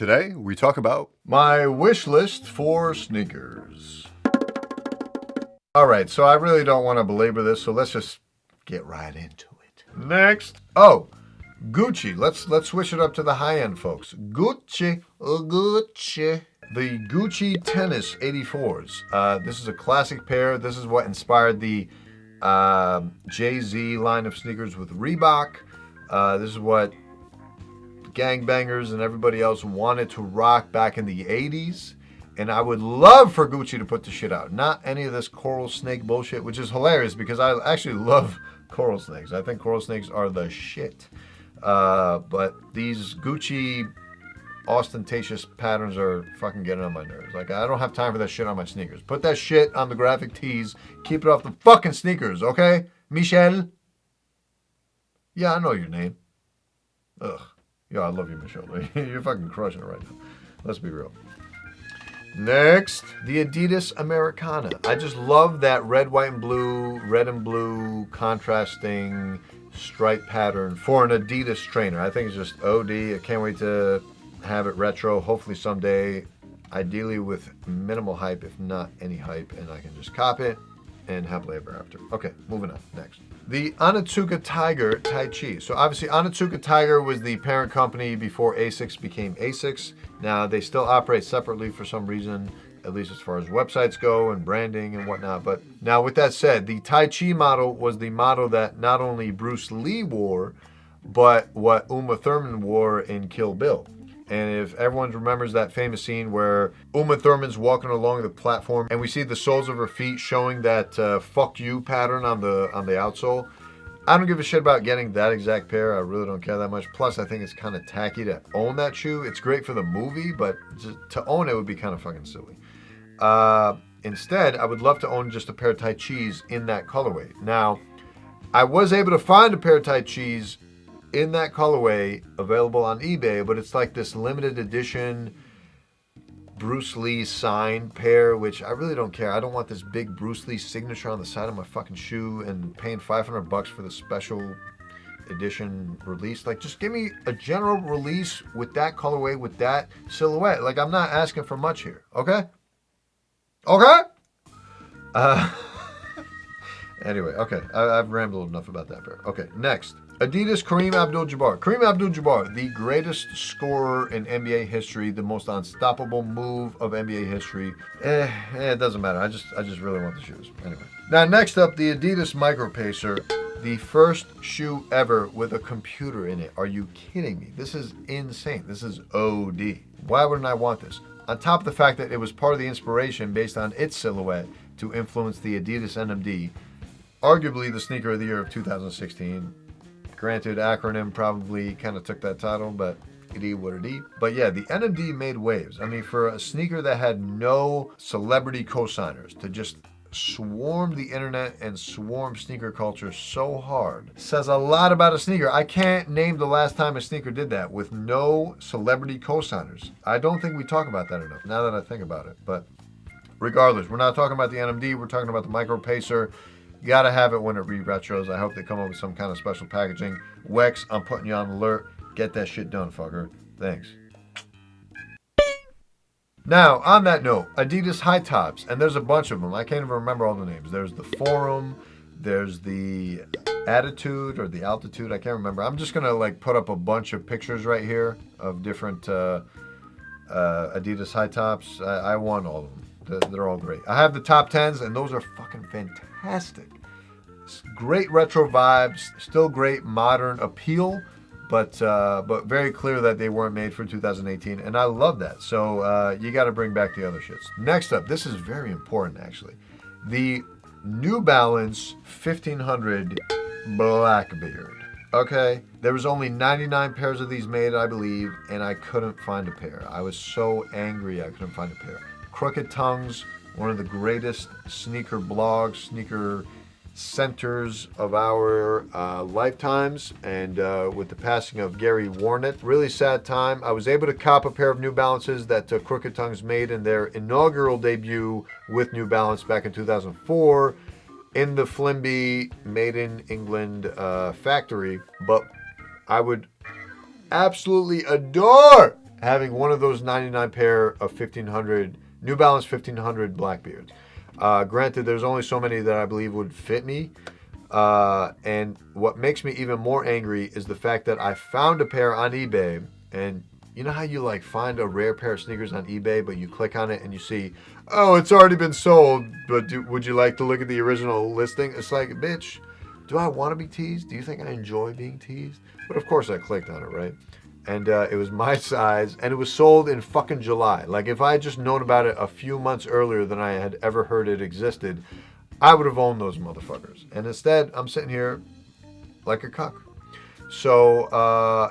Today, we talk about my wish list for sneakers. All right, so I really don't want to belabor this, so let's just get right into it. Next. Oh, Gucci. Let's switch it up to the high end, folks. Gucci. The Gucci Tennis 84s. This is a classic pair. This is what inspired the Jay-Z line of sneakers with Reebok. This is what gangbangers and everybody else wanted to rock back in the 80s. And I would love for Gucci to put the shit out. Not any of this coral snake bullshit, which is hilarious because I actually love coral snakes. I think coral snakes are the shit. But these Gucci ostentatious patterns are fucking getting on my nerves. Like, I don't have time for that shit on my sneakers. Put that shit on the graphic tees. Keep it off the fucking sneakers, okay? Michelle? Yeah, I know your name. Ugh. Yo, I love you, Michelle. You're fucking crushing it right now. Let's be real. Next, the Adidas Americana. I just love that red, white, and blue contrasting stripe pattern for an Adidas trainer. I think it's just OD. I can't wait to have it retro. Hopefully someday, ideally with minimal hype, if not any hype, and I can just cop it and happily ever after. Okay, moving on. Next. The Onitsuka Tiger Tai Chi. So obviously Onitsuka Tiger was the parent company before Asics became Asics. Now they still operate separately for some reason, at least as far as websites go and branding and whatnot. But now with that said, the Tai Chi model was the model that not only Bruce Lee wore, but what Uma Thurman wore in Kill Bill. And if everyone remembers that famous scene where Uma Thurman's walking along the platform and we see the soles of her feet showing that fuck you pattern on the outsole, I don't give a shit about getting that exact pair. I really don't care that much. Plus, I think it's kind of tacky to own that shoe. It's great for the movie, but to own it would be kind of fucking silly. Instead, I would love to own just a pair of Tai Chis in that colorway. Now, I was able to find a pair of Tai Chis in that colorway available on eBay, but it's like this limited edition Bruce Lee signed pair, which I really don't care. I don't want this big Bruce Lee signature on the side of my fucking shoe and paying $500 for the special edition release. Like, just give me a general release with that colorway, with that silhouette. Like, I'm not asking for much here. Okay? Anyway, okay. I've rambled enough about that pair. Okay, next. Adidas Kareem Abdul-Jabbar. Kareem Abdul-Jabbar, the greatest scorer in NBA history, the most unstoppable move of NBA history. It doesn't matter. I just really want the shoes. Anyway. Now, next up, the Adidas micropacer, the first shoe ever with a computer in it. Are you kidding me? This is insane. This is OD. Why wouldn't I want this? On top of the fact that it was part of the inspiration based on its silhouette to influence the Adidas Nmd, arguably the sneaker of the year of 2016. Granted, acronym probably kind of took that title, but it is what it is. But yeah, the Nmd made waves. I mean, for a sneaker that had no celebrity co-signers to just swarm the internet and swarm sneaker culture so hard says a lot about a sneaker. I can't name the last time a sneaker did that with no celebrity co-signers. I don't think we talk about that enough, now that I think about it. But regardless, we're not talking about the Nmd, we're talking about the micropacer. You gotta have it when it re-retros. I hope they come up with some kind of special packaging. Wex, I'm putting you on alert. Get that shit done, fucker. Thanks. Now, on that note, Adidas high tops, and there's a bunch of them. I can't even remember all the names. There's the Forum, there's the Attitude or the Altitude. I can't remember. I'm just gonna like put up a bunch of pictures right here of different Adidas high tops. I want all of them. They're all great. I have the top 10s, and those are fucking fantastic. Great retro vibes, still great modern appeal, but very clear that they weren't made for 2018, and I love that. So you got to bring back the other shits. Next up, this is very important actually. The New Balance 1500 Blackbeard. Okay, there was only 99 pairs of these made, I believe, and I couldn't find a pair. I was so angry I couldn't find a pair. Crooked Tongues, one of the greatest sneaker blogs, sneaker centers of our lifetimes, and with the passing of Gary Warnett, really sad time. I was able to cop a pair of New Balances that Crooked Tongues made in their inaugural debut with New Balance back in 2004 in the Flimby Made in England factory, but I would absolutely adore having one of those 99 pair of 1500 New Balance 1500 Blackbeards. Granted, there's only so many that I believe would fit me. And what makes me even more angry is the fact that I found a pair on eBay, and you know how you like find a rare pair of sneakers on eBay, but you click on it and you see, oh, it's already been sold, but would you like to look at the original listing? It's like, bitch, do I want to be teased? Do you think I enjoy being teased? But of course I clicked on it, right? And it was my size, and it was sold in fucking July. Like, if I had just known about it a few months earlier than I had ever heard it existed, I would have owned those motherfuckers. And instead, I'm sitting here like a cuck. So,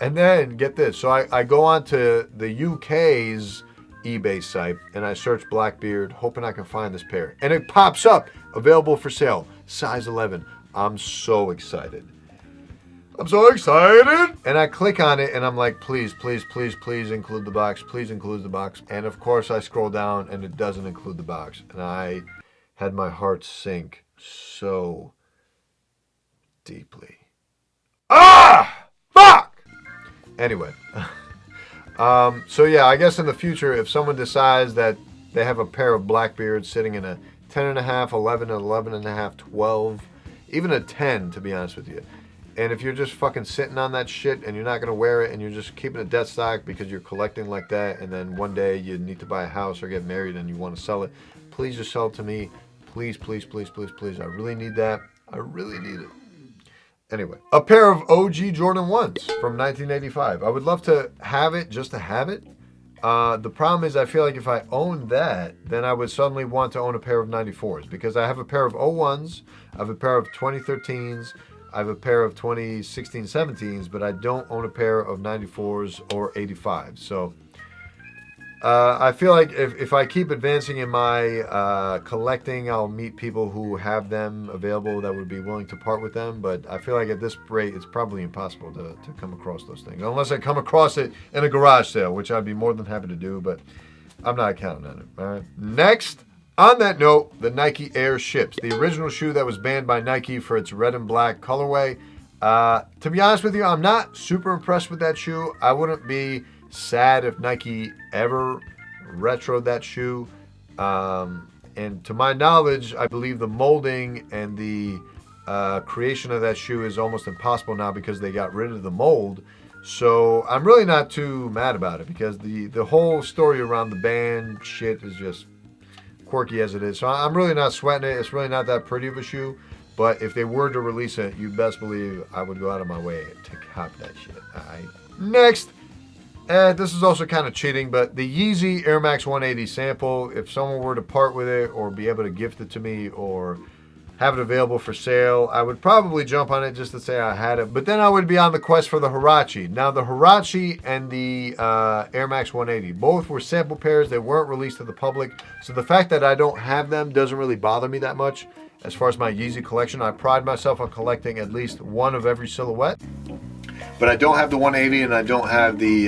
and then, get this. So I go on to the UK's eBay site, and I search Blackbeard, hoping I can find this pair. And it pops up, available for sale, size 11. I'm so excited. I'm so excited. And I click on it, and I'm like, please, please, please, please include the box. Please include the box. And of course, I scroll down, and it doesn't include the box. And I had my heart sink so deeply. Ah! Fuck! Anyway. So yeah, I guess in the future, if someone decides that they have a pair of Blackbeards sitting in a 10.5, 11, 11.5, 12, even a 10, to be honest with you. And if you're just fucking sitting on that shit and you're not going to wear it and you're just keeping a dead stock because you're collecting like that, and then one day you need to buy a house or get married and you want to sell it, please just sell it to me. Please, please, please, please, please. I really need that. I really need it. Anyway, a pair of OG Jordan 1s from 1985. I would love to have it just to have it. The problem is I feel like if I owned that, then I would suddenly want to own a pair of 94s, because I have a pair of 01s, I have a pair of 2013s, I have a pair of 2016 17s, but I don't own a pair of 94s or 85s. So I feel like if I keep advancing in my collecting, I'll meet people who have them available that would be willing to part with them. But I feel like at this rate, it's probably impossible to come across those things. Unless I come across it in a garage sale, which I'd be more than happy to do, but I'm not counting on it. All right. Next, on that note, the Nike Airships, the original shoe that was banned by Nike for its red and black colorway. To be honest with you, I'm not super impressed with that shoe. I wouldn't be sad if Nike ever retroed that shoe. And to my knowledge, I believe the molding and the creation of that shoe is almost impossible now because they got rid of the mold. So I'm really not too mad about it, because the whole story around the ban shit is just quirky as it is. So I'm really not sweating it. It's really not that pretty of a shoe. But if they were to release it, you best believe I would go out of my way to cop that shit. All right. Next. This is also kind of cheating, but the Yeezy Air Max 180 sample, if someone were to part with it or be able to gift it to me or have it available for sale, I would probably jump on it just to say I had it. But then I would be on the quest for the Huarache. Now, the Huarache and the Air Max 180, both were sample pairs. They weren't released to the public. So the fact that I don't have them doesn't really bother me that much. As far as my Yeezy collection, I pride myself on collecting at least one of every silhouette. But I don't have the 180 and I don't have the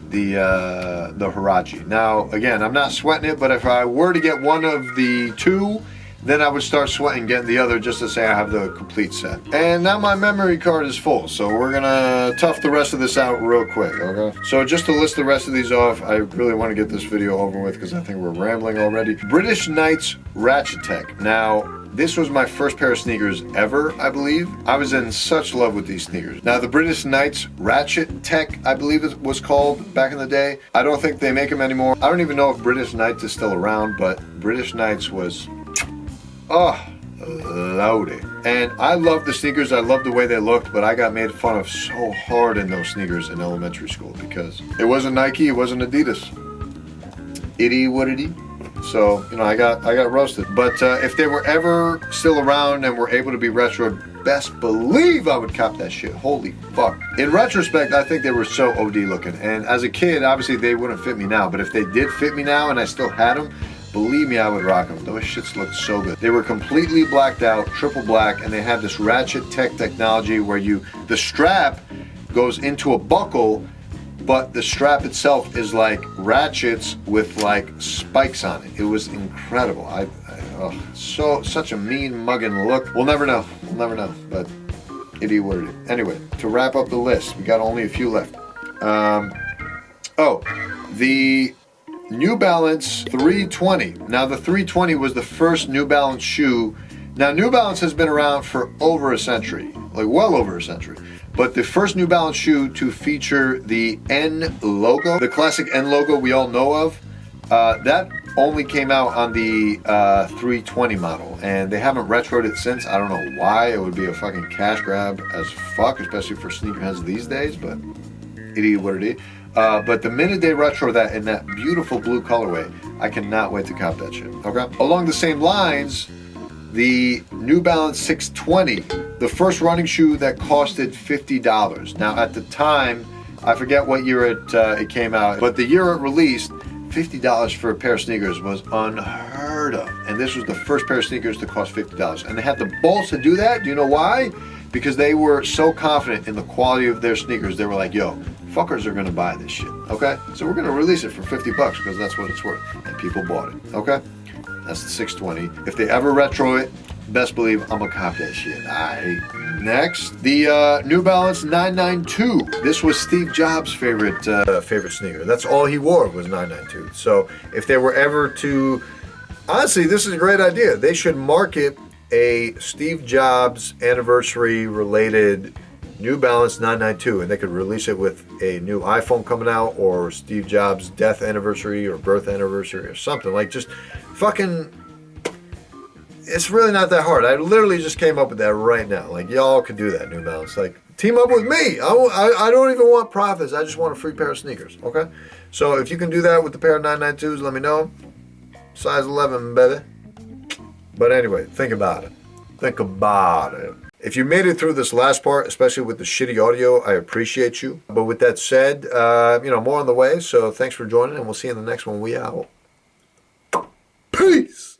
Huarache. Now, again, I'm not sweating it, but if I were to get one of the two, then I would start sweating getting the other just to say I have the complete set. And now my memory card is full, so we're gonna tough the rest of this out real quick, okay? So just to list the rest of these off, I really want to get this video over with because I think we're rambling already. British Knights Ratchet Tech. Now, this was my first pair of sneakers ever, I believe. I was in such love with these sneakers. Now, the British Knights Ratchet Tech, I believe it was called back in the day. I don't think they make them anymore. I don't even know if British Knights is still around, but British Knights was, loaded. And I loved the sneakers. I loved the way they looked, but I got made fun of so hard in those sneakers in elementary school because it wasn't Nike, it wasn't Adidas. Itty what itty. So, you know, I got roasted. But if they were ever still around and were able to be retro, best believe I would cop that shit. Holy fuck. In retrospect, I think they were so OD looking. And as a kid, obviously they wouldn't fit me now. But if they did fit me now and I still had them, believe me, I would rock them. Those shits looked so good. They were completely blacked out, triple black, and they had this ratchet tech technology where the strap goes into a buckle, but the strap itself is like ratchets with like spikes on it. It was incredible. Such a mean mugging look. We'll never know. We'll never know. But it is what it is. Anyway, to wrap up the list, we got only a few left. Oh, the New Balance 320. Now the 320 was the first New Balance shoe. Now New Balance has been around for over a century, like well over a century. But the first New Balance shoe to feature the N logo, the classic N logo we all know of, that only came out on the 320 model, and they haven't retroed it since. I don't know why. It would be a fucking cash grab as fuck, especially for sneakerheads these days, but it is what it is. But the minute they retro that in that beautiful blue colorway, I cannot wait to cop that shit, okay? Along the same lines, the New Balance 620, the first running shoe that costed $50. Now at the time, I forget what year it came out, but the year it released, $50 for a pair of sneakers was unheard of. And this was the first pair of sneakers to cost $50. And they had the balls to do that. Do you know why? Because they were so confident in the quality of their sneakers. They were like, yo, fuckers are gonna buy this shit, okay? So we're gonna release it for 50 bucks because that's what it's worth. And people bought it, okay? That's the 620. If they ever retro it, best believe I'm gonna cop that shit. Alright. Next, the New Balance 992. This was Steve Jobs' favorite sneaker. That's all he wore was 992. So if they were ever to, honestly, this is a great idea. They should market a Steve Jobs anniversary related New Balance 992, and they could release it with a new iPhone coming out, or Steve Jobs' death anniversary or birth anniversary or something. Like, just fucking, it's really not that hard. I literally just came up with that right now. Like, y'all could do that, New Balance. Like, team up with me. I don't even want profits. I just want a free pair of sneakers, okay? So if you can do that with the pair of 992s, let me know. Size 11, baby. But anyway, think about it. Think about it. If you made it through this last part, especially with the shitty audio, I appreciate you. But with that said, more on the way. So thanks for joining, and we'll see you in the next one. We out. Peace.